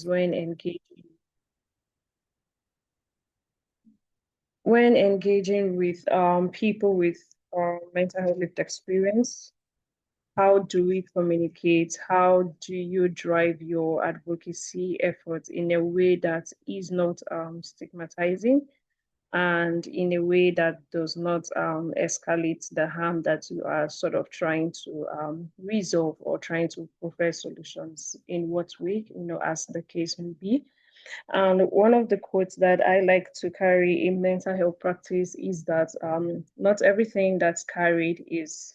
when engaging with people with mental health lived experience. How do we communicate? How do you drive your advocacy efforts in a way that is not stigmatizing and in a way that does not escalate the harm that you are sort of trying to resolve or trying to provide solutions? In what way, as the case may be. And one of the quotes that I like to carry in mental health practice is that not everything that's carried is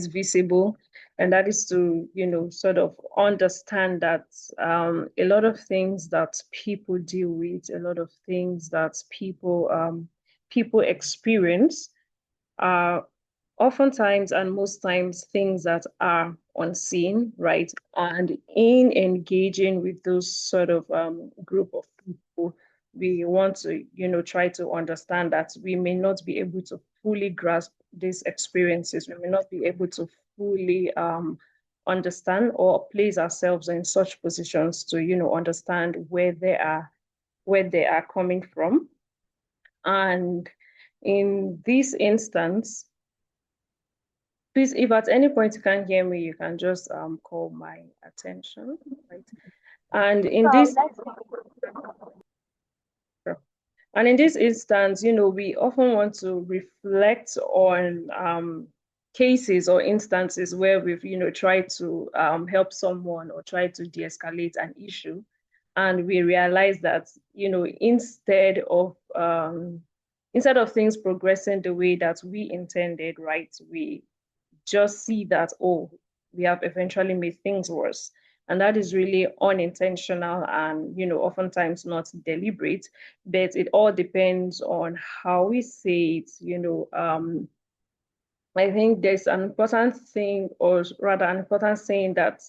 visible, and that is to sort of understand that a lot of things that people deal with, a lot of things that people experience are oftentimes and most times things that are unseen, right? And in engaging with those sort of group of people, we want to, try to understand that we may not be able to fully grasp these experiences. We may not be able to fully understand or place ourselves in such positions to, understand where they are coming from. And in this instance, please, if at any point you can't hear me, you can just call my attention, right? And in this and in this instance, we often want to reflect on cases or instances where we've, tried to help someone or try to de-escalate an issue, and we realize that, instead of things progressing the way that we intended, right, we just see that, oh, we have eventually made things worse. And that is really unintentional and, oftentimes not deliberate, but it all depends on how we say it. I think there's an important thing, or rather an important saying that,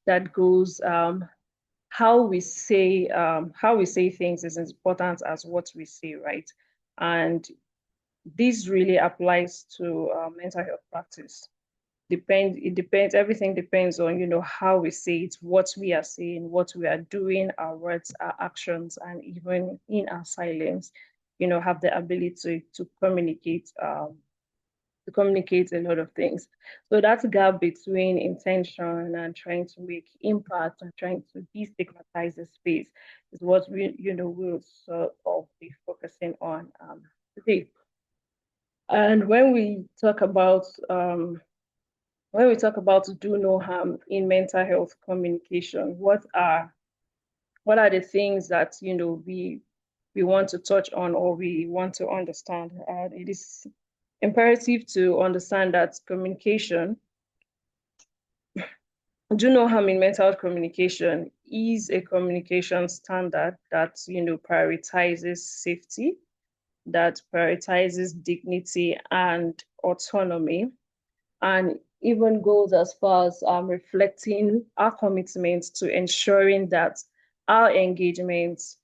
that goes, how we say things is as important as what we say, right? And this really applies to mental health practice. Everything depends on how we say it, what we are saying, what we are doing, our words, our actions, and even in our silence, have the ability to communicate a lot of things. So that gap between intention and trying to make impact and trying to destigmatize the space is what we'll sort of be focusing on today. And when we talk about do no harm in mental health communication, what are the things that we want to touch on or we want to understand? It is imperative to understand that do no harm in mental health communication is a communication standard that prioritizes safety, that prioritizes dignity and autonomy, and even goes as far as reflecting our commitment to ensuring that our engagements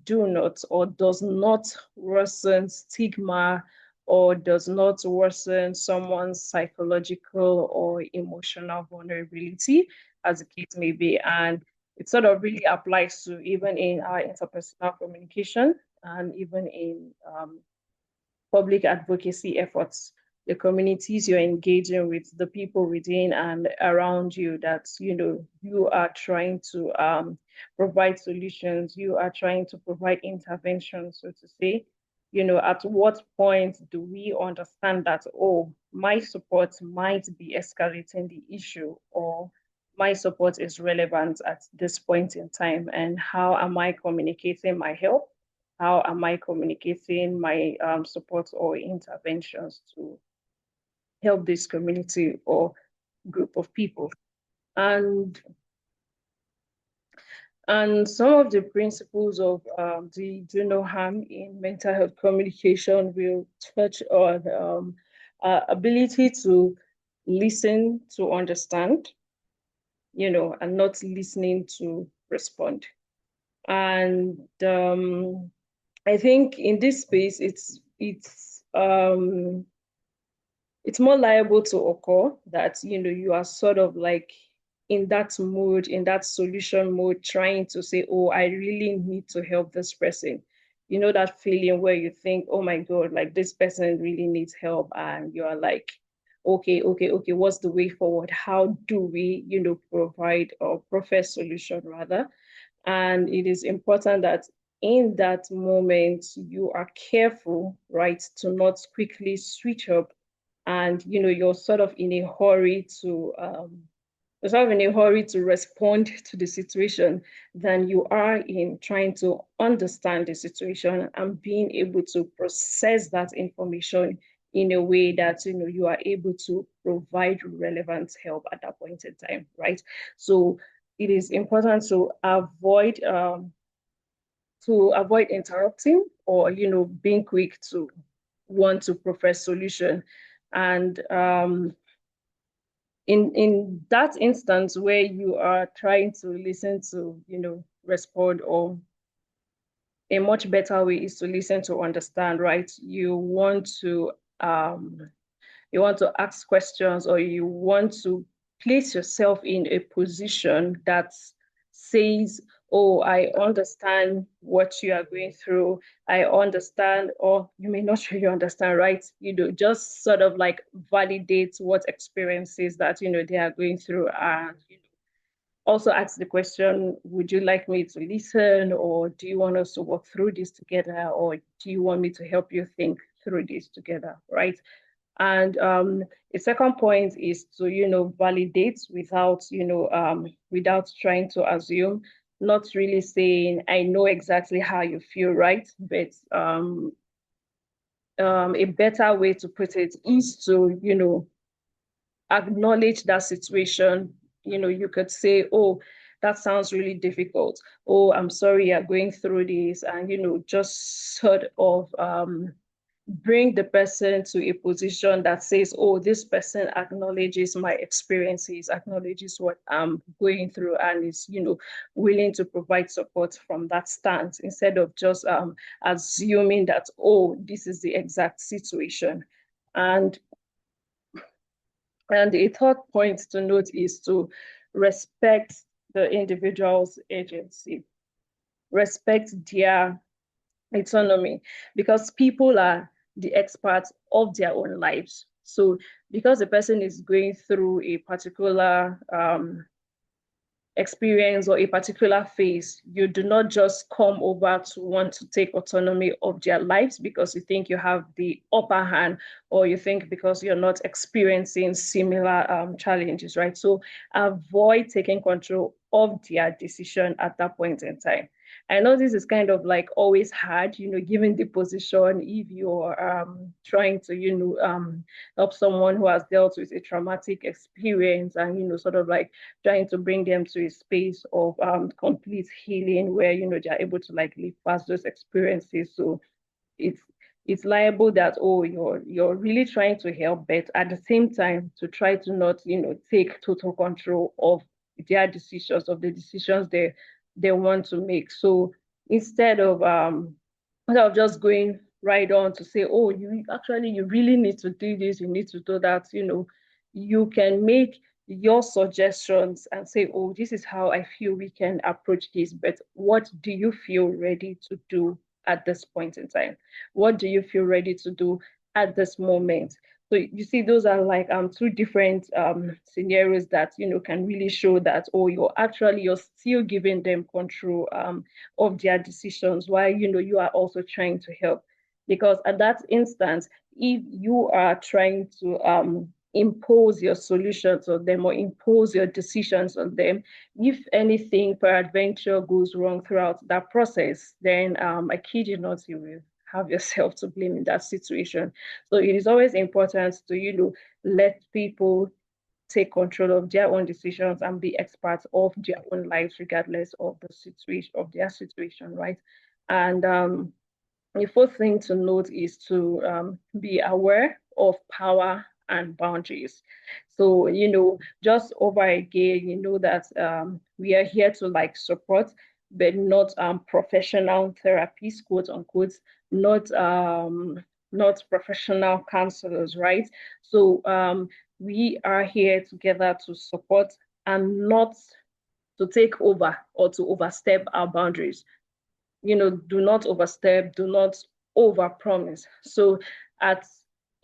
do not or does not worsen stigma or does not worsen someone's psychological or emotional vulnerability, as the case may be. And it sort of really applies to even in our interpersonal communication and even in public advocacy efforts, the communities you're engaging with, the people within and around you that you are trying to provide solutions, you are trying to provide interventions, so to say. At what point do we understand that, oh, my support might be escalating the issue, or my support is relevant at this point in time, and how am I communicating my help? How am I communicating my support or interventions to help this community or group of people? And some of the principles of the do no harm in mental health communication will touch on ability to listen to understand, and not listening to respond. And I think in this space, it's more liable to occur that you are sort of like in that mode, in that solution mode, trying to say, oh, I really need to help this person. You know, that feeling where you think, oh my God, like this person really needs help. And you are like, okay, what's the way forward? How do we, provide or profess solution rather? And it is important that in that moment, you are careful, right, to not quickly switch up and, you're sort of in a hurry to, respond to the situation than you are in trying to understand the situation and being able to process that information in a way that you are able to provide relevant help at that point in time, right? So it is important to avoid interrupting or being quick to want to profess solution. And in that instance where you are trying to listen to respond, or a much better way is to listen to understand, right? Um you want to ask questions, or you want to place yourself in a position that says, oh, I understand what you are going through. I understand, or you may not really understand, right? Just sort of like validate what experiences that they are going through, and also ask the question, would you like me to listen, or do you want us to work through this together, or do you want me to help you think through this together, right? And the second point is to, validate without trying to assume, not really saying, I know exactly how you feel, right? But a better way to put it is to, acknowledge that situation. You could say, oh, that sounds really difficult. Oh, I'm sorry you're going through this. And, just sort of bring the person to a position that says, oh, this person acknowledges my experiences, acknowledges what I'm going through, and is, willing to provide support from that stance, instead of just assuming that, oh, this is the exact situation. And a third point to note is to respect the individual's agency, respect their autonomy, because people are the experts of their own lives. So because the person is going through a particular experience or a particular phase, you do not just come over to want to take autonomy of their lives because you think you have the upper hand, or you think because you're not experiencing similar challenges, right? So avoid taking control of their decision at that point in time. I know this is kind of like always hard, given the position, if you're trying to, help someone who has dealt with a traumatic experience, and, sort of like trying to bring them to a space of complete healing where, they're able to like live past those experiences. So it's it's liable that, oh, you're really trying to help, but at the same time to try to not take total control of their decisions, of the decisions they want to make. So instead of just going right on to say, oh, you really need to do this, you need to do that, you can make your suggestions and say, oh, this is how I feel we can approach this, but what do you feel ready to do at this point in time? What do you feel ready to do at this moment? So you see, those are like two different scenarios that can really show that, oh, you're still giving them control of their decisions, while you are also trying to help. Because at that instance, if you are trying to impose your solutions on them or impose your decisions on them, if anything peradventure goes wrong throughout that process, then I kid you not, you will have yourself to blame in that situation. So it is always important to let people take control of their own decisions and be experts of their own lives, regardless of the situation of their situation, right? And the fourth thing to note is to be aware of power and boundaries. So, just over again, that we are here to like support, but not professional therapists, quote unquote, not not professional counselors, right? So we are here together to support and not to take over or to overstep our boundaries. Do not overstep, do not overpromise. So at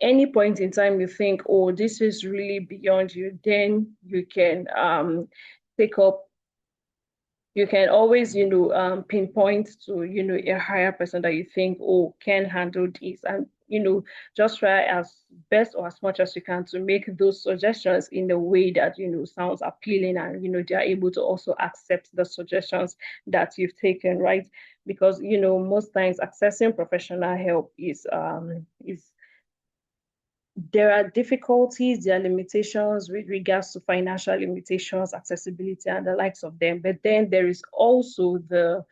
any point in time you think, oh, this is really beyond you, then you can take up you can always, pinpoint to, a higher person that you think, oh, can handle this. And, just try as best or as much as you can to make those suggestions in a way that, sounds appealing and, they are able to also accept the suggestions that you've taken, right? Because, most times accessing professional help is there are difficulties, there are limitations with regards to financial limitations, accessibility, and the likes of them. But then there is also the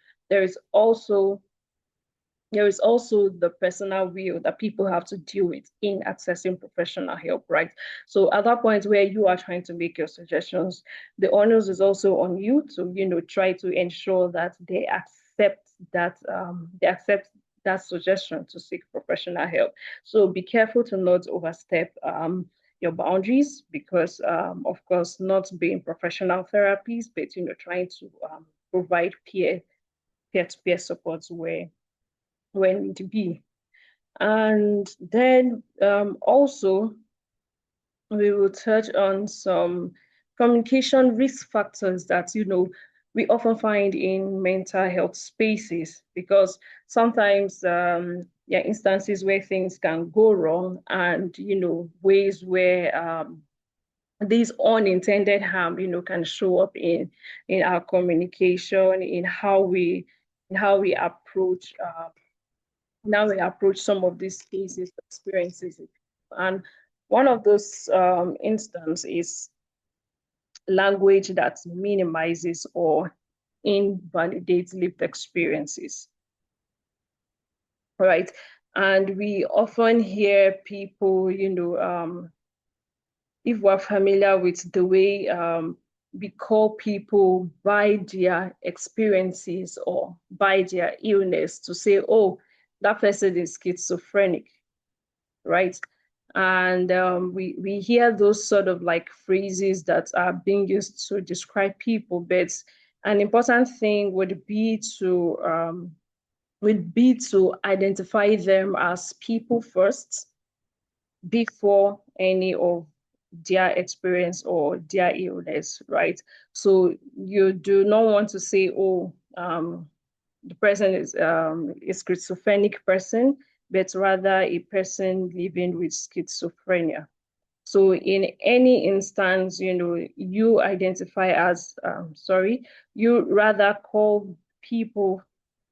personal will that people have to deal with in accessing professional help, right? So at that point where you are trying to make your suggestions, the onus is also on you to, try to ensure that they accept that suggestion to seek professional help. So be careful to not overstep your boundaries because, of course, not being professional therapists, but, trying to provide peer-to-peer support where need to be. And then also, we will touch on some communication risk factors that, we often find in mental health spaces because sometimes there are instances where things can go wrong and, ways where these unintended harm, can show up in our communication, in how we approach some of these cases, experiences. And one of those instances is language that minimizes or invalidates lived experiences, right? And we often hear people, if we're familiar with the way we call people by their experiences or by their illness to say, oh, that person is schizophrenic, right? And we hear those sort of like phrases that are being used to describe people, but an important thing would be to identify them as people first before any of their experience or their illness, right? So you do not want to say, oh, the person is a schizophrenic person, but rather a person living with schizophrenia. So in any instance, you identify as, you rather call people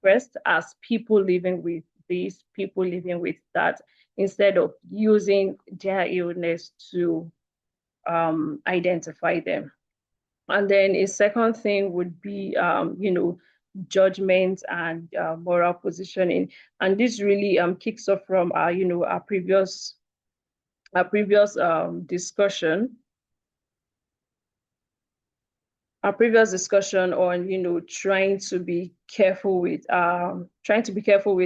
first as people living with this, people living with that, instead of using their illness to identify them. And then a second thing would be, judgment and moral positioning. And this really kicks off from discussion, our previous discussion on, trying to be careful with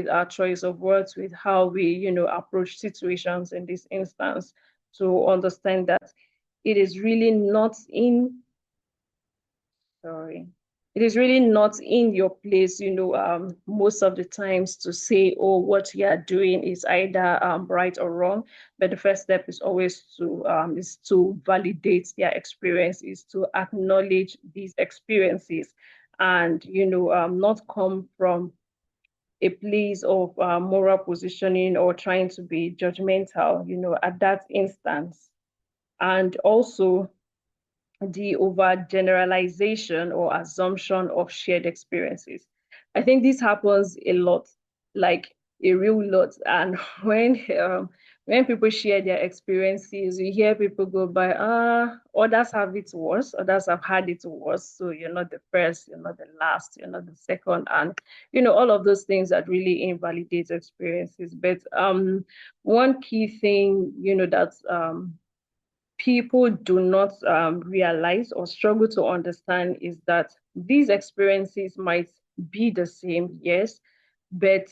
our choice of words, with how we, approach situations in this instance, to understand that it is really not in sorry it is really not in your place, most of the times to say, oh, what you are doing is either right or wrong. But the first step is always to validate their experience, is to acknowledge these experiences, and not come from a place of moral positioning or trying to be judgmental, at that instance. And also the overgeneralization or assumption of shared experiences. I think this happens a lot, like a real lot. And when people share their experiences, you hear people go by, others have it worse, others have had it worse. So you're not the first, you're not the last, you're not the second. And all of those things that really invalidate experiences. But one key thing, that people do not realize or struggle to understand is that these experiences might be the same, yes, but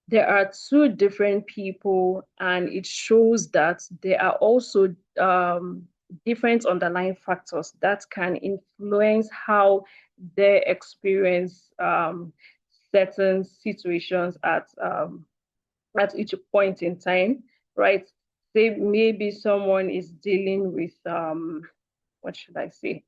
there are two different people, and it shows that there are also different underlying factors that can influence how they experience certain situations at each point in time, right? Say maybe someone is dealing with what should I say?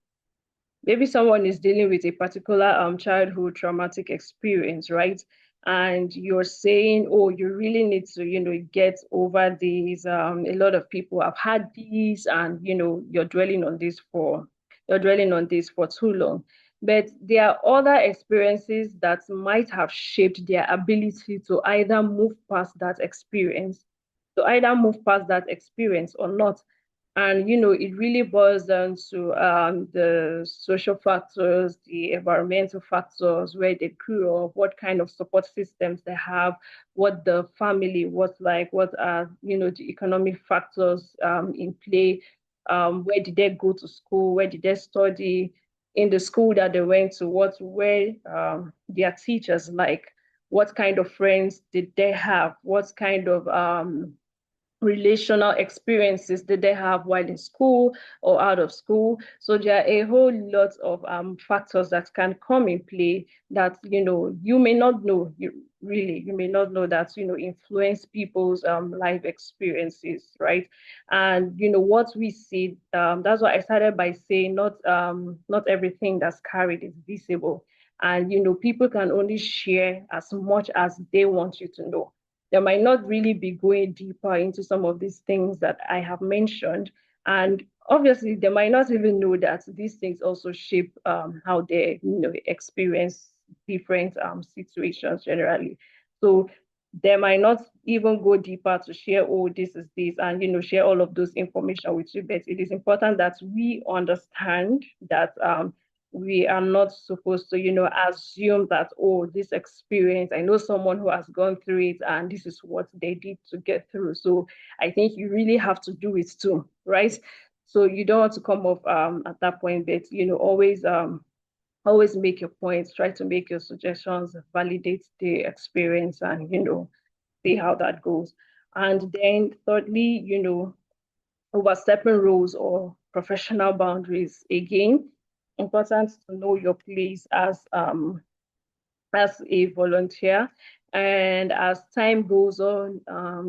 Maybe someone is dealing with a particular childhood traumatic experience, right? And you're saying, oh, you really need to, get over these. A lot of people have had these, and you're dwelling on this for too long. But there are other experiences that might have shaped their ability to either move past that experience, or not. And it really boils down to the social factors, the environmental factors, where they grew up, what kind of support systems they have, what the family was like, what are the economic factors in play, where did they go to school, where did they study, in the school that they went to, what were their teachers like, what kind of friends did they have, what kind of relational experiences did they have while in school or out of school. So there are a whole lot of factors that can come in play that you may not know. You may not know that influence people's life experiences, right? And what we see. That's why I started by saying not everything that's carried is visible, and people can only share as much as they want you to know. They might not really be going deeper into some of these things that I have mentioned. And obviously, they might not even know that these things also shape how they experience different situations generally. So they might not even go deeper to share, oh, this is this, and share all of those information with you. But it is important that we understand that we are not supposed to, assume that, oh, this experience, I know someone who has gone through it and this is what they did to get through. So I think you really have to do it too, right? So you don't want to come off at that point, but, always make your points, try to make your suggestions, validate the experience, and, see how that goes. And then thirdly, overstepping roles or professional boundaries. Again, important to know your place as a volunteer. And as time goes on,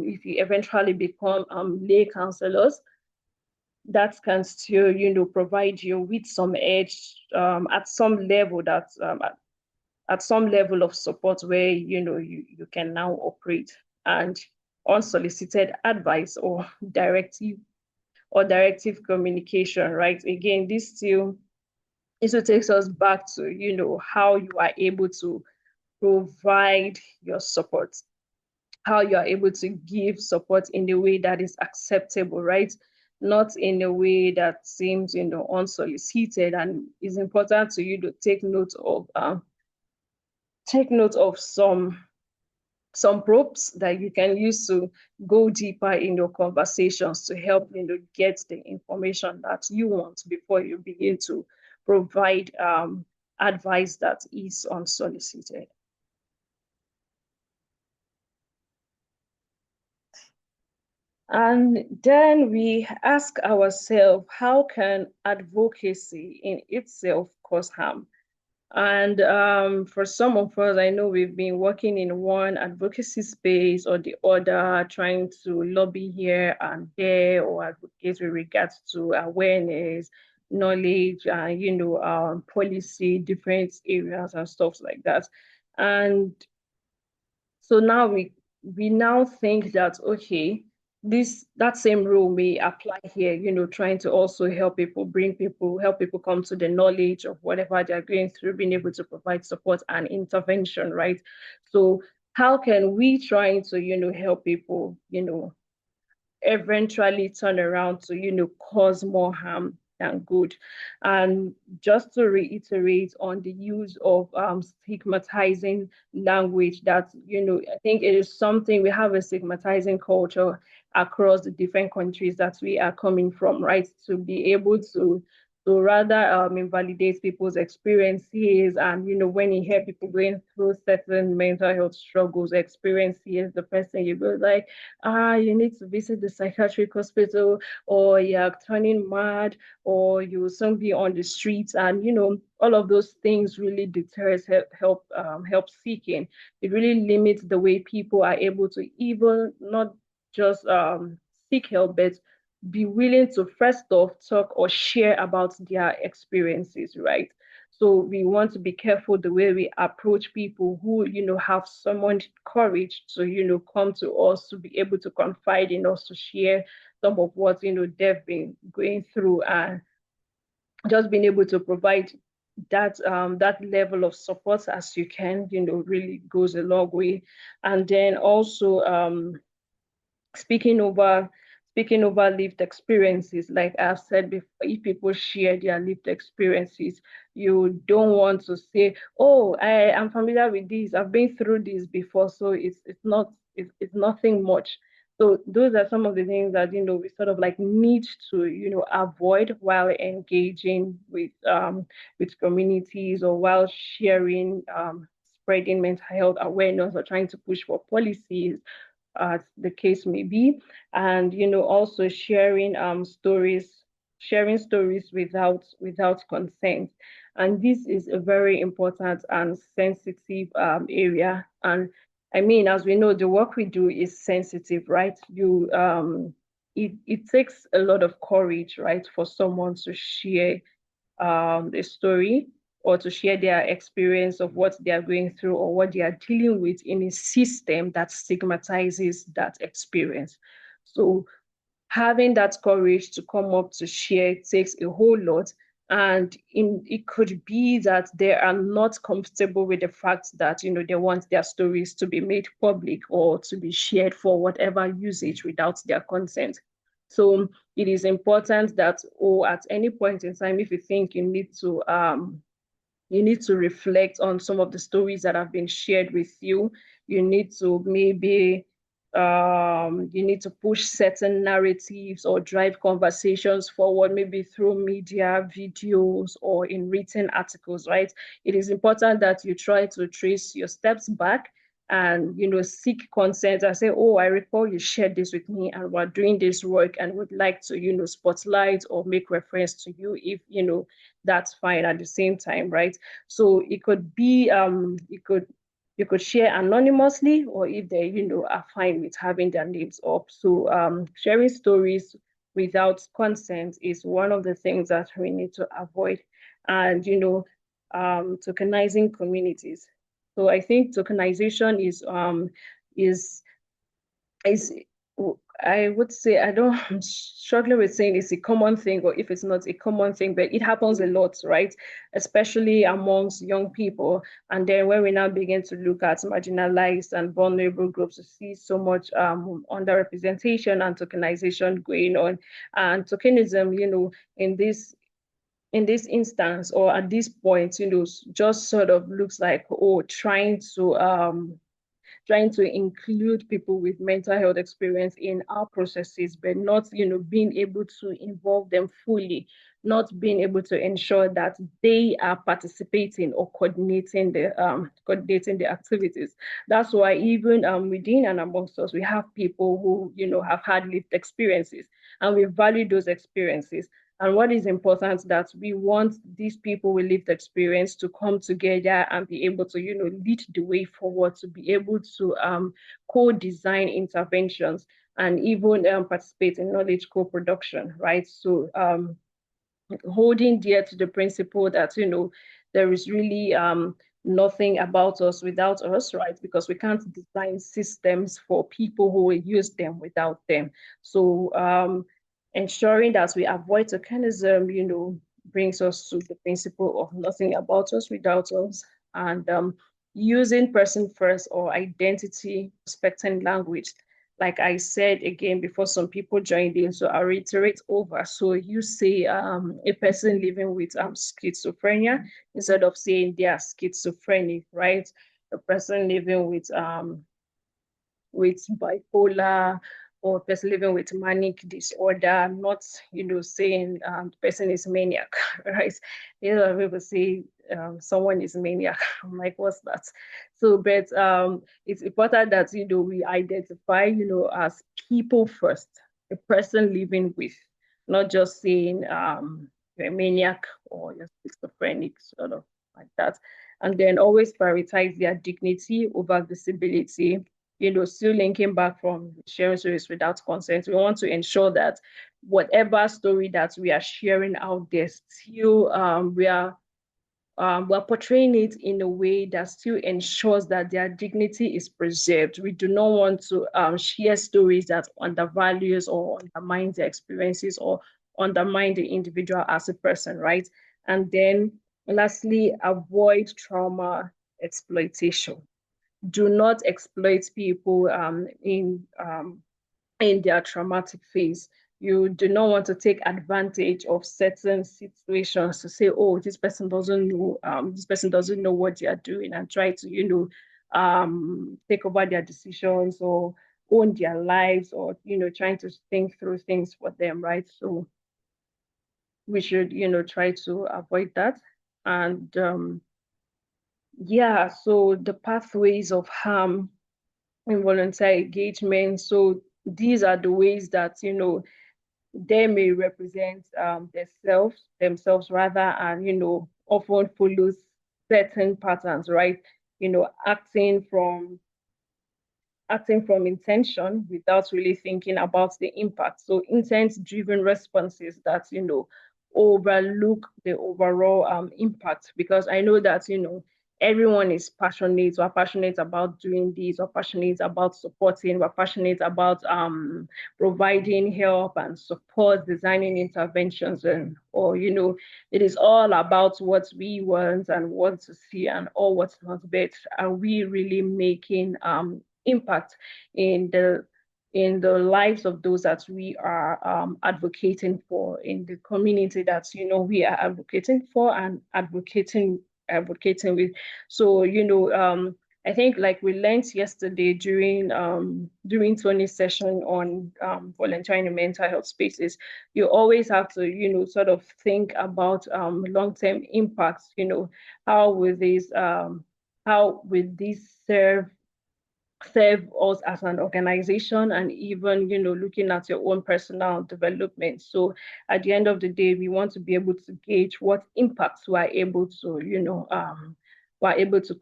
if you eventually become lay counselors, that can still, provide you with some edge at some level at some level of support where you can now operate. And unsolicited advice or directive communication, right? Again, this will take us back to, how you are able to provide your support, how you are able to give support in a way that is acceptable, right? Not in a way that seems, unsolicited. And it's important to you to take note of some prompts that you can use to go deeper in your conversations to help get the information that you want before you begin to provide advice that is unsolicited. And then we ask ourselves, how can advocacy in itself cause harm? And for some of us, I know we've been working in one advocacy space or the other, trying to lobby here and there or advocate with regards to awareness, knowledge, policy, different areas and stuff like that. And so now we now think that, okay, that same rule may apply here, trying to also help people come to the knowledge of whatever they're going through, being able to provide support and intervention, right? So how can we try to, help people, eventually turn around to, cause more harm than good? And just to reiterate on the use of stigmatizing language, that, I think it is something, we have a stigmatizing culture across the different countries that we are coming from, right? To be able to to rather invalidate people's experiences. And when you hear people going through certain mental health struggles, experiences, the person, you go like, you need to visit the psychiatric hospital, or you're turning mad, or you will soon be on the streets. And all of those things really deters help seeking. It really limits the way people are able to even not just seek help, but be willing to first off talk or share about their experiences, right? So we want to be careful the way we approach people who, have summoned courage to, come to us, to be able to confide in us, to share some of what, they've been going through, and just being able to provide that level of support as you can, really goes a long way. And then also speaking over speaking over lived experiences, like I've said before, if people share their lived experiences, you don't want to say, oh, I am familiar with this, I've been through this before, so it's nothing much. So those are some of the things that we sort of like need to avoid while engaging with communities, or while sharing, spreading mental health awareness, or trying to push for policies, as the case may be. And also sharing stories without consent. And this is a very important and sensitive area. And I mean, as we know, the work we do is sensitive, right? It takes a lot of courage, right, for someone to share a story, or to share their experience of what they are going through, or what they are dealing with in a system that stigmatizes that experience. So having that courage to come up to share takes a whole lot. And it could be that they are not comfortable with the fact that they want their stories to be made public, or to be shared for whatever usage without their consent. So it is important that, or at any point in time, if you think you need to reflect on some of the stories that have been shared with you. You need to maybe you need to push certain narratives, or drive conversations forward, maybe through media, videos, or in written articles, right? It is important that you try to trace your steps back, and seek consent, and say, oh, I recall you shared this with me, and we're doing this work, and would like to spotlight or make reference to you, if that's fine at the same time, right? So it could be you could share anonymously, or if they are fine with having their names up. So sharing stories without consent is one of the things that we need to avoid. And tokenizing communities. So I think tokenization is is I would say, I don't, I'm struggling with saying it's a common thing, or if it's not a common thing, but it happens a lot, right? Especially amongst young people. And then when we now begin to look at marginalized and vulnerable groups, we see so much underrepresentation and tokenization going on. And tokenism, in this instance, or at this point, just sort of looks like, oh, trying to include people with mental health experience in our processes, but not, being able to involve them fully, not being able to ensure that they are participating or coordinating the activities. That's why even within and amongst us, we have people who, have had lived experiences, and we value those experiences. And what is important, that we want these people with lived experience to come together and be able to, lead the way forward, to be able to co-design interventions, and even participate in knowledge co-production, right? So holding dear to the principle that, there is really nothing about us without us, right? Because we can't design systems for people who will use them without them. So ensuring that we avoid tokenism, brings us to the principle of nothing about us without us. And using person first, or identity respecting language. Like I said again before, some people joined in, so I'll reiterate over. So you say a person living with schizophrenia, instead of saying they are schizophrenic, right? A person living with bipolar, or a person living with manic disorder, not, saying the person is maniac, right? People say someone is maniac. I'm like, what's that? So, but it's important that, we identify, as people first, a person living with, not just saying you're a maniac or you're schizophrenic, sort of like that. And then always prioritize their dignity over visibility. Still linking back from sharing stories without consent. We want to ensure that whatever story that we are sharing out there, still we're portraying it in a way that still ensures that their dignity is preserved. We do not want to share stories that undervalues or undermine their experiences or undermine the individual as a person, right? And then lastly, avoid trauma exploitation. Do not exploit people in their traumatic phase. You do not want to take advantage of certain situations to say, oh, this person doesn't know what they are doing, and try to, take over their decisions or own their lives, or, trying to think through things for them, right? So we should, try to avoid that. And yeah, so the pathways of harm involuntary engagement. So these are the ways that, they may represent themselves rather, and, often follows certain patterns, right? You know, acting from intention without really thinking about the impact. So intent-driven responses that, overlook the overall impact. Because I know that, everyone is passionate. We're passionate about doing this. We're passionate about supporting. We're passionate about providing help and support, designing interventions, and or it is all about what we want and want to see and all what's not best. Are we really making impact in the lives of those that we are advocating for, in the community that we are advocating for and advocating with? So I think, like we learned yesterday during Tony's session on volunteering in mental health spaces, you always have to sort of think about long-term impacts. How will this serve us as an organization, and even looking at your own personal development. So at the end of the day, we want to be able to gauge what impacts we're able to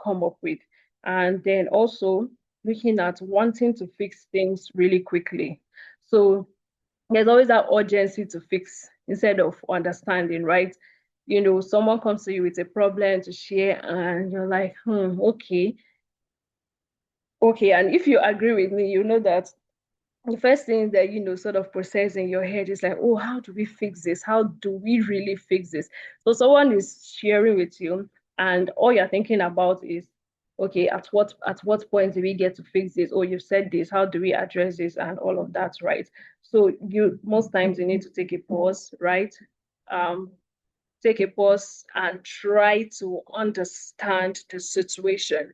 come up with. And then also looking at wanting to fix things really quickly. So there's always that urgency to fix instead of understanding, right? Someone comes to you with a problem to share, and you're like, okay. Okay, and if you agree with me, you know that the first thing that sort of process in your head is like, oh, how do we fix this? How do we really fix this? So someone is sharing with you, and all you're thinking about is, okay, at what point do we get to fix this? Oh, you said this, how do we address this, and all of that, right? So you most times you need to take a pause, right? Um, Take a pause and try to understand the situation.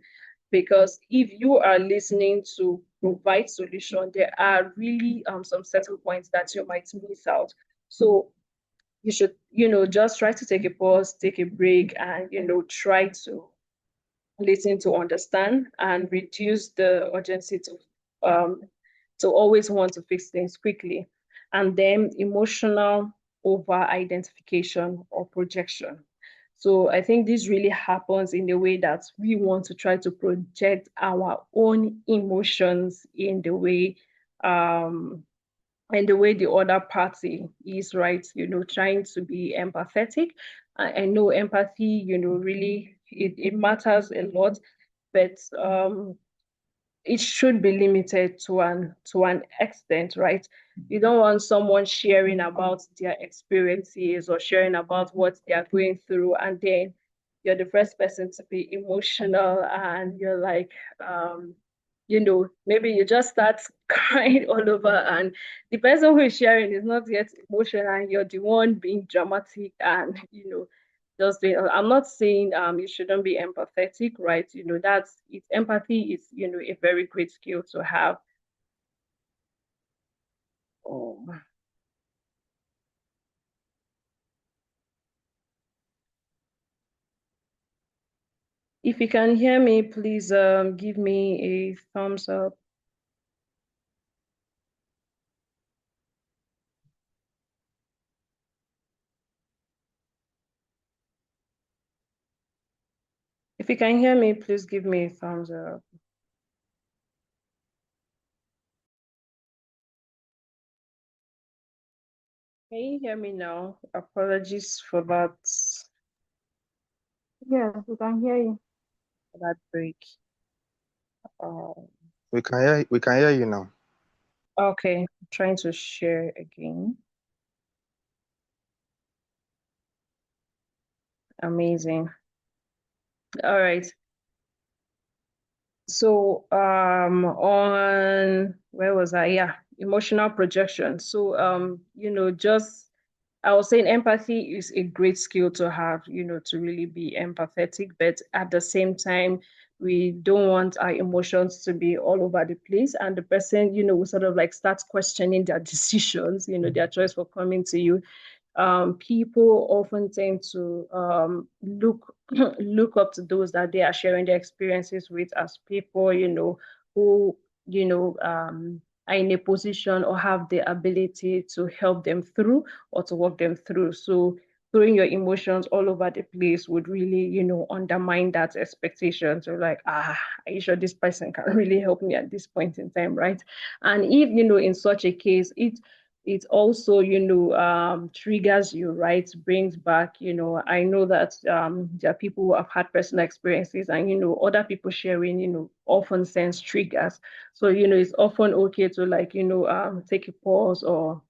Because if you are listening to provide solution, there are really some certain points that you might miss out. So you should, just try to take a pause, take a break, and try to listen to understand and reduce the urgency to always want to fix things quickly. And then emotional over identification or projection. So I think this really happens in the way that we want to try to project our own emotions in the way the other party is, right? Trying to be empathetic. I know empathy, really it matters a lot, but it should be limited to an extent, right? You don't want someone sharing about their experiences or sharing about what they are going through, and then you're the first person to be emotional, and you're like, maybe you just start crying all over, and the person who is sharing is not yet emotional, and you're the one being dramatic, and just doing. I'm not saying you shouldn't be empathetic, right? That's it. Empathy is a very great skill to have. Oh. If you can hear me, please give me a thumbs up. If you can hear me, please give me a thumbs up. Can you hear me now? Apologies for that. Yes, we can hear you. For that break. Um, We can hear you now. okay, I'm trying to share again. Amazing. All right. So on where was I? Yeah, emotional projection. So just I was saying empathy is a great skill to have, to really be empathetic, but at the same time, we don't want our emotions to be all over the place. And the person, will sort of like start questioning their decisions, their choice for coming to you. People often tend to look look up to those that they are sharing their experiences with as people, who are in a position or have the ability to help them through or to walk them through. So throwing your emotions all over the place would really, undermine that expectation. So like, are you sure this person can really help me at this point in time, right? And if, in such a case, it also, triggers you, right? Brings back, I know that there are people who have had personal experiences and, other people sharing, often sends triggers. So, it's often okay to like, take a pause, or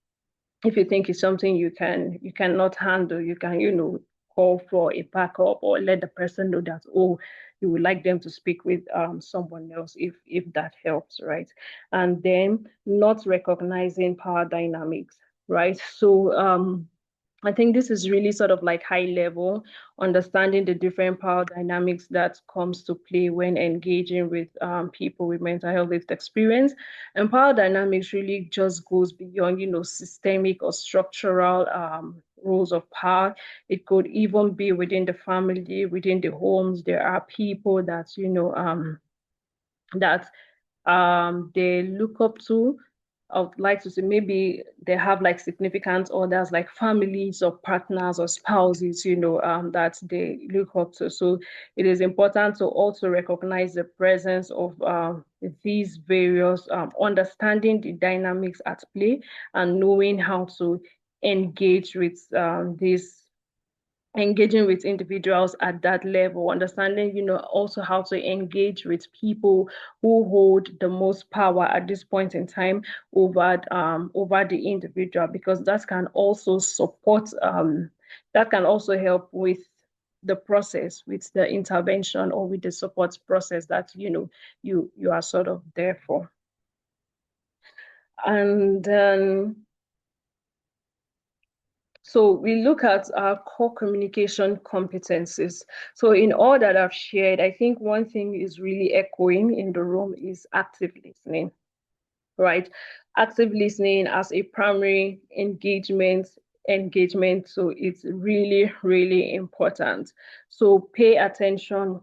if you think it's something you cannot handle, you can, call for a backup or let the person know that, oh, you would like them to speak with someone else if that helps, right? And then not recognizing power dynamics, right? So I think this is really sort of like high level, understanding the different power dynamics that comes to play when engaging with people with mental health lived experience. And power dynamics really just goes beyond, systemic or structural roles of power. It could even be within the family, within the homes. There are people that, that they look up to. I would like to say maybe they have like significant others, like families or partners or spouses, that they look up to. So it is important to also recognize the presence of these various, understanding the dynamics at play and knowing how to engage with these engaging with individuals at that level, understanding, also how to engage with people who hold the most power at this point in time over the individual, because that can also help with the process, with the intervention or with the support process that you are sort of there for. And so we look at our core communication competencies. So in all that I've shared, I think one thing is really echoing in the room is active listening, right? Active listening as a primary engagement. So it's really, really important. So pay attention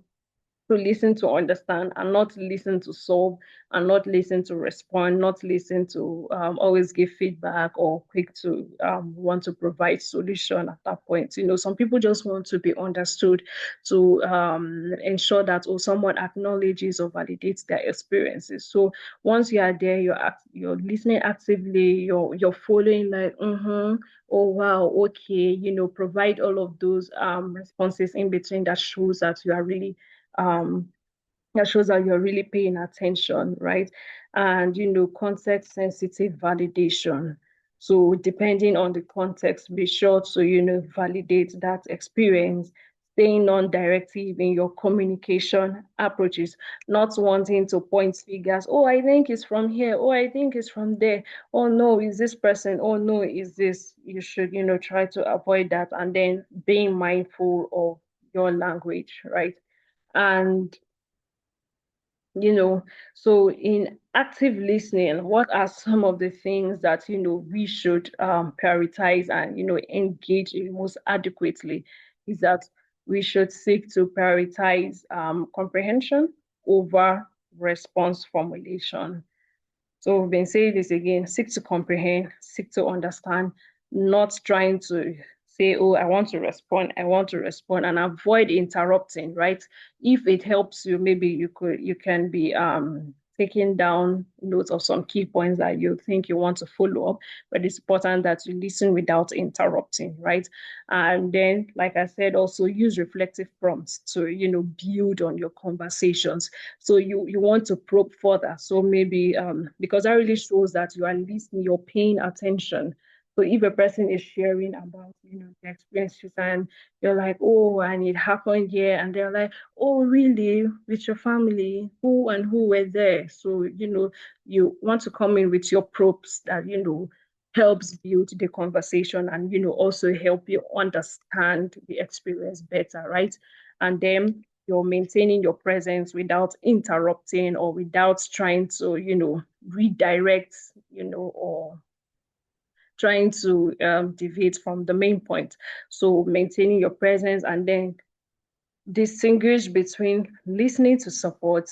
to listen to understand and not listen to solve and not listen to respond, not listen to always give feedback or quick to want to provide solution at that point. Some people just want to be understood, to ensure that someone acknowledges or validates their experiences. So once you are there, you're listening actively, you're following like, oh wow, okay, provide all of those responses in between that shows that you are really um, that shows that you're really paying attention, right? And context sensitive validation. So depending on the context, be sure to validate that experience, staying non-directive in your communication approaches, not wanting to point fingers. Oh, I think it's from here. Oh, I think it's from there. Oh no, is this person? Oh no, is this? You should try to avoid that, and then being mindful of your language, right? And you know. So in active listening, what are some of the things that, we should prioritize and, engage in most adequately? Is that we should seek to prioritize comprehension over response formulation. So we've been saying this again, seek to comprehend, seek to understand, not trying to say, oh, I want to respond, and avoid interrupting, right? If it helps you, maybe you can be taking down notes of some key points that you think you want to follow up, but it's important that you listen without interrupting, right? And then, like I said, also use reflective prompts to, build on your conversations. So you want to probe further. So maybe because that really shows that you are listening, you're paying attention. So if a person is sharing about, their experiences, and you're like, oh, and it happened here, and they're like, oh, really? With your family? Who and who were there? So, you want to come in with your probes that, helps build the conversation and, also help you understand the experience better, right? And then you're maintaining your presence without interrupting or without trying to, redirect, or trying to deviate from the main point. So maintaining your presence and then distinguish between listening to support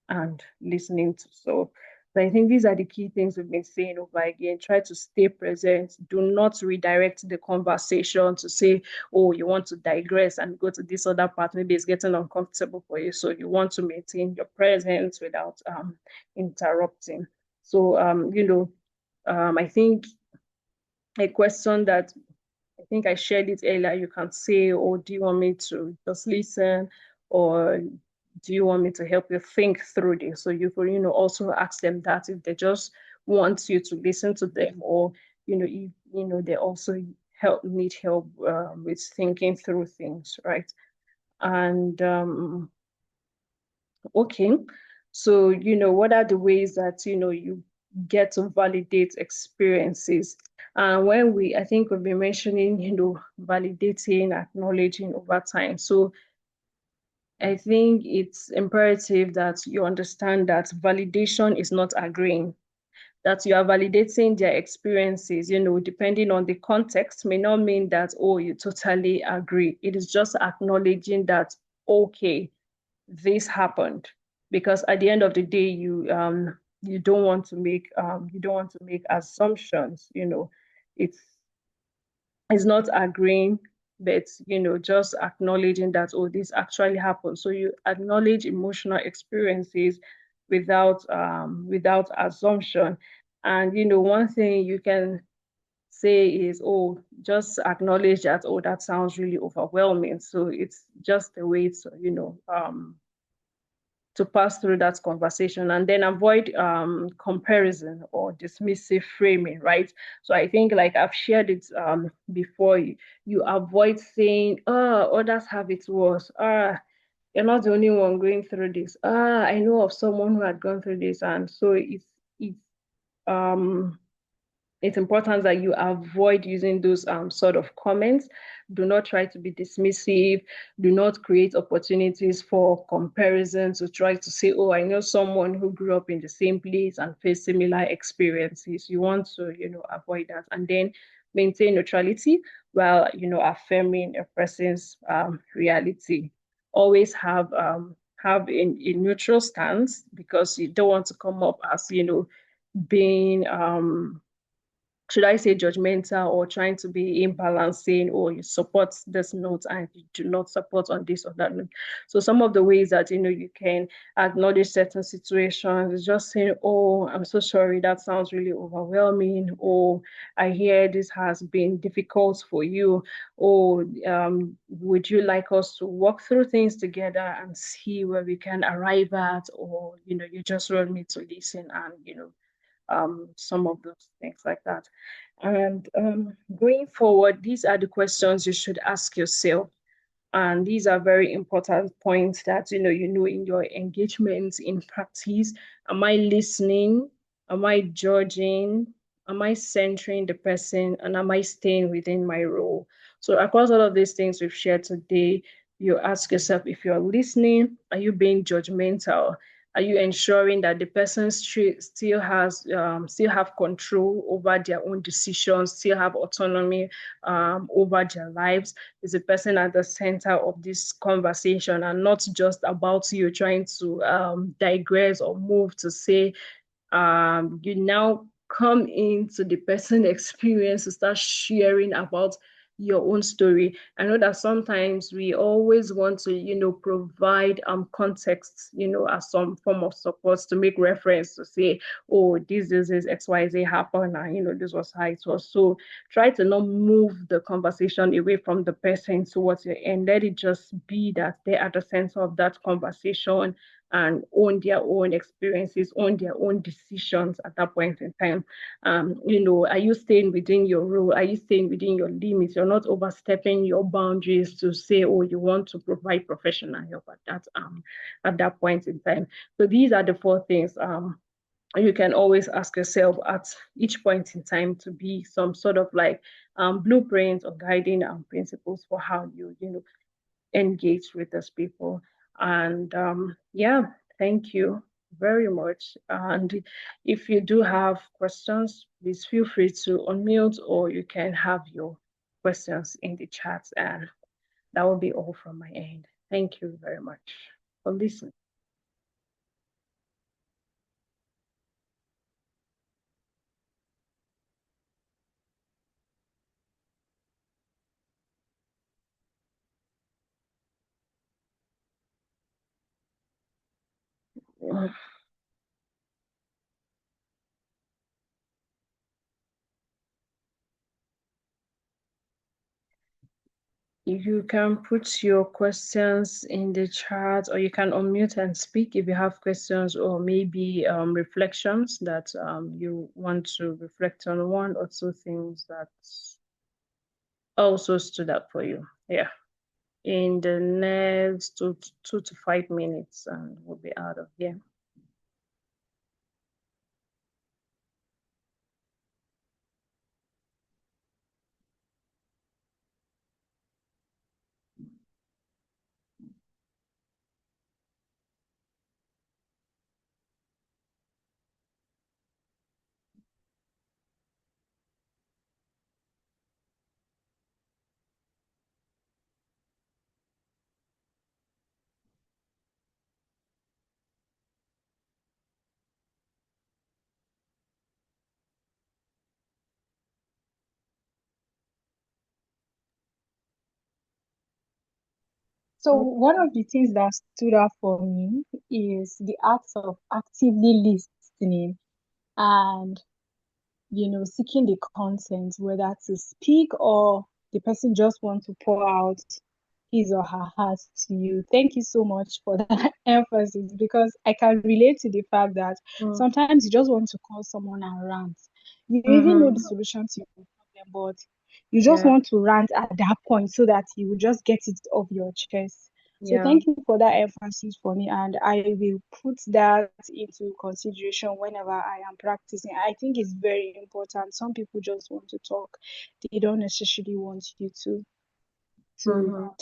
and listening to solve. So I think these are the key things we've been saying over again. Try to stay present. Do not redirect the conversation to say, oh, you want to digress and go to this other part. Maybe it's getting uncomfortable for you. So you want to maintain your presence without interrupting. So, I think a question that I think I shared it earlier. You can say, oh, do you want me to just listen? Or do you want me to help you think through this? So you could, also ask them that if they just want you to listen to them, or, if, they also need help with thinking through things, right? And okay, so, what are the ways that, you get to validate experiences? And I think we've been mentioning, validating, acknowledging over time. So I think it's imperative that you understand that validation is not agreeing, that you are validating their experiences, depending on the context, may not mean that, oh, you totally agree. It is just acknowledging that, okay, this happened, because at the end of the day, you don't want to make assumptions. It's it's not agreeing, but just acknowledging that, oh, this actually happened. So you acknowledge emotional experiences without assumption. And one thing you can say is, oh, just acknowledge that, oh, that sounds really overwhelming. So it's just a way to pass through that conversation, and then avoid comparison or dismissive framing, right? So I think, like I've shared it before, you avoid saying, oh, others have it worse. You're not the only one going through this. I know of someone who had gone through this. And so um it's important that you avoid using those sort of comments. Do not try to be dismissive. Do not create opportunities for comparison to try to say, oh, I know someone who grew up in the same place and faced similar experiences. You want to, avoid that. And then maintain neutrality while, affirming a person's reality. Always have a neutral stance, because you don't want to come up as, being should I say judgmental, or trying to be imbalanced, saying, oh, you support this note and you do not support on this or that note. So some of the ways that, you can acknowledge certain situations is just saying, oh, I'm so sorry, that sounds really overwhelming. Or I hear this has been difficult for you. Or would you like us to walk through things together and see where we can arrive at? Or, you just want me to listen and, some of those things like that. And going forward, these are the questions you should ask yourself. And these are very important points that in your engagement in practice. Am I listening? Am I judging? Am I centering the person? And am I staying within my role? So across all of these things we've shared today, you ask yourself, if you're listening, are you being judgmental? Are you ensuring that the person still have control over their own decisions, still have autonomy over their lives? Is the person at the center of this conversation and not just about you trying to digress or move to say you now come into the person experience to start sharing about your own story. I know that sometimes we always want to, provide context, as some form of support to make reference to say, oh, this is XYZ happened, and this was how it was. So try to not move the conversation away from the person towards your end. Let it just be that they're at the center of that conversation and own their own experiences, own their own decisions at that point in time. Are you staying within your role? Are you staying within your limits? You're not overstepping your boundaries to say, oh, you want to provide professional help at that point in time. So these are the four things you can always ask yourself at each point in time to be some sort of like blueprint or guiding principles for how you engage with those people. And yeah, thank you very much. And if you do have questions, please feel free to unmute or you can have your questions in the chat. And that will be all from my end. Thank you very much for listening. You can put your questions in the chat or you can unmute and speak if you have questions or maybe reflections that you want to reflect on one or two things that also stood up for you. Yeah. In the next 2 to 5 minutes and we'll be out of here. So one of the things that stood out for me is the act of actively listening and, seeking the consent, whether to speak or the person just want to pour out his or her heart to you. Thank you so much for that emphasis because I can relate to the fact that sometimes you just want to call someone and rant. You even know the solution to your problem, but you just Yeah, want to rant at that point so that you will just get it off your chest. So yeah. thank you for that emphasis for me, and I will put that into consideration whenever I am practicing. I think it's very important. Some people just want to talk; they don't necessarily want you to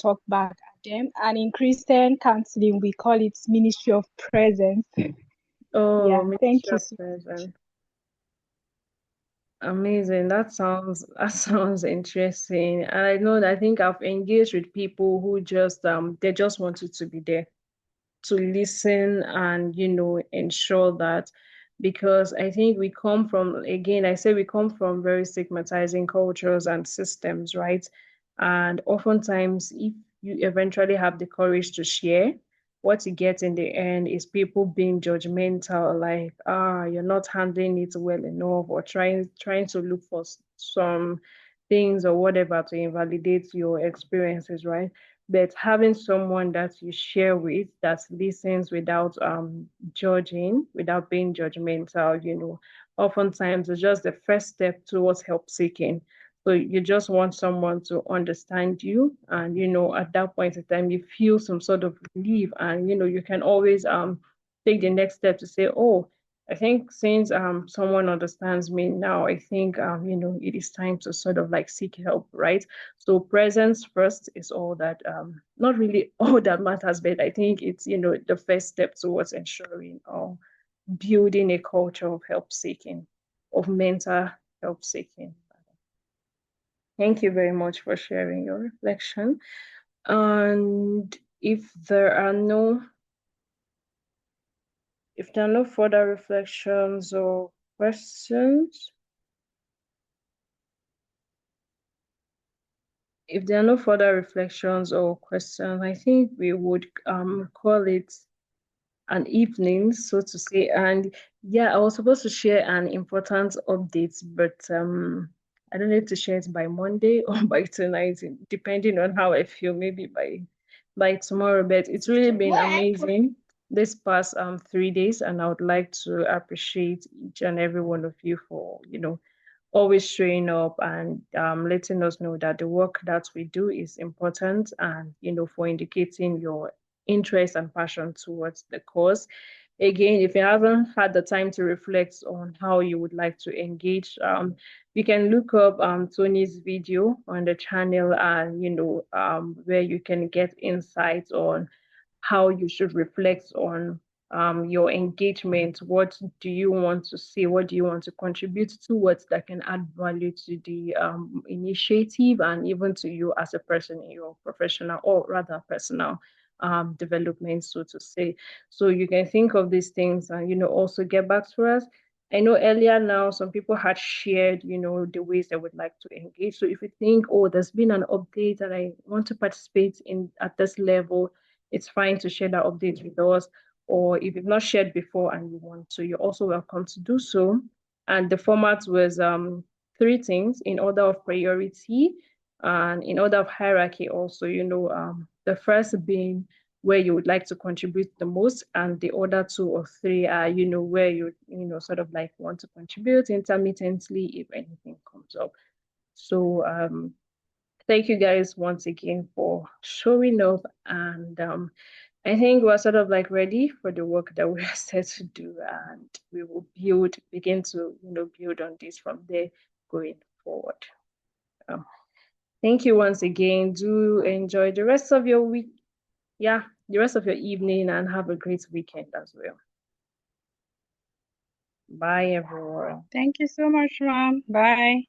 talk back at them. And in Christian counseling, we call it ministry of presence. Oh, Yeah, thank Ministry you of so much. Presence. Amazing. That sounds interesting. And I know that I think I've engaged with people who just they just wanted to be there to listen and ensure that, because I think we come from, again, I say we come from very stigmatizing cultures and systems, right? And oftentimes if you eventually have the courage to share, what you get in the end is people being judgmental, like, you're not handling it well enough, or trying to look for some things or whatever to invalidate your experiences, right? But having someone that you share with that listens without judging, without being judgmental, oftentimes it's just the first step towards help seeking. So you just want someone to understand you, and at that point in time you feel some sort of relief, and you can always take the next step to say, oh, I think since someone understands me now, I think it is time to sort of like seek help, right? So presence first is all that not really all that matters, but I think it's the first step towards ensuring or building a culture of help seeking, of mental help seeking. Thank you very much for sharing your reflection. And if there are no further reflections or questions, if there are no further reflections or questions, I think we would call it an evening, so to say. And yeah, I was supposed to share an important update, but I don't need to share it by Monday or by tonight, depending on how I feel, maybe by tomorrow. But it's really been amazing this past 3 days, and I would like to appreciate each and every one of you for always showing up and letting us know that the work that we do is important, and for indicating your interest and passion towards the cause. Again, if you haven't had the time to reflect on how you would like to engage, you can look up Tony's video on the channel, and where you can get insights on how you should reflect on your engagement. What do you want to see? What do you want to contribute towards that can add value to the initiative and even to you as a person in your professional or rather personal development, so to say. So you can think of these things and also get back to us. I know earlier now some people had shared, the ways they would like to engage. So if you think, oh, there's been an update and I want to participate in at this level, it's fine to share that update with us. Or if you've not shared before and you want to, you're also welcome to do so. And the format was three things in order of priority and in order of hierarchy also, the first being where you would like to contribute the most, and the other two or three are, where you sort of like want to contribute intermittently if anything comes up. So thank you guys once again for showing up, and I think we're sort of like ready for the work that we are set to do, and we will begin to build on this from there going forward. Thank you once again. Do enjoy the rest of your week. Yeah, the rest of your evening, and have a great weekend as well. Bye, everyone. Thank you so much, ma'am. Bye.